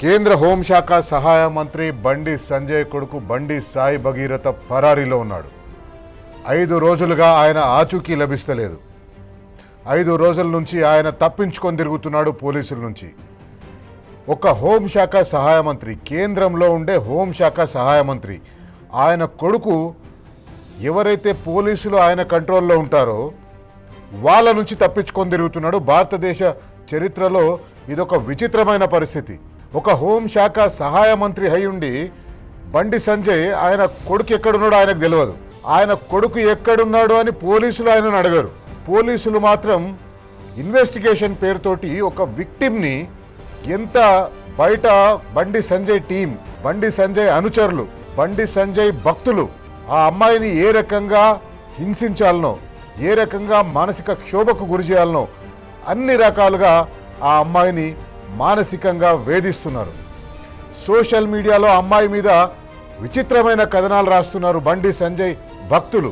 కేంద్ర హోంశాఖ సహాయ మంత్రి బండి సంజయ్ కొడుకు బండి సాయి భగీరథ పరారీలో ఉన్నాడు. 5 రోజులుగా ఆయన ఆచూకీ లభిస్తలేదు. 5 రోజుల నుంచి ఆయన తప్పించుకొని తిరుగుతున్నాడు పోలీసుల నుంచి. ఒక హోంశాఖ సహాయ మంత్రి, కేంద్రంలో ఉండే హోంశాఖ సహాయ మంత్రి, ఆయన కొడుకు ఎవరైతే పోలీసులు ఆయన కంట్రోల్లో ఉంటారో వాళ్ళ నుంచి తప్పించుకొని తిరుగుతున్నాడు. భారతదేశ చరిత్రలో ఇదొక విచిత్రమైన పరిస్థితి. ఒక హోంశాఖ సహాయ మంత్రి అయి ఉండి బండి సంజయ్ ఆయన కొడుకు ఎక్కడున్నాడో ఆయనకు తెలియదు. ఆయన కొడుకు ఎక్కడున్నాడు అని పోలీసులు ఆయనను అడగరు. పోలీసులు మాత్రం ఇన్వెస్టిగేషన్ పేరుతోటి ఒక విక్టిమ్ని ఎంత బయట బండి సంజయ్ టీం, బండి సంజయ్ అనుచరులు, బండి సంజయ్ భక్తులు ఆ అమ్మాయిని ఏ రకంగా హింసించాలనో, ఏ రకంగా మానసిక క్షోభకు గురి చేయాలనో అన్ని రకాలుగా ఆ అమ్మాయిని మానసికంగా వేధిస్తున్నారు. సోషల్ మీడియాలో అమ్మాయి మీద విచిత్రమైన కథనాలు రాస్తున్నారు బండి సంజయ్ భక్తులు.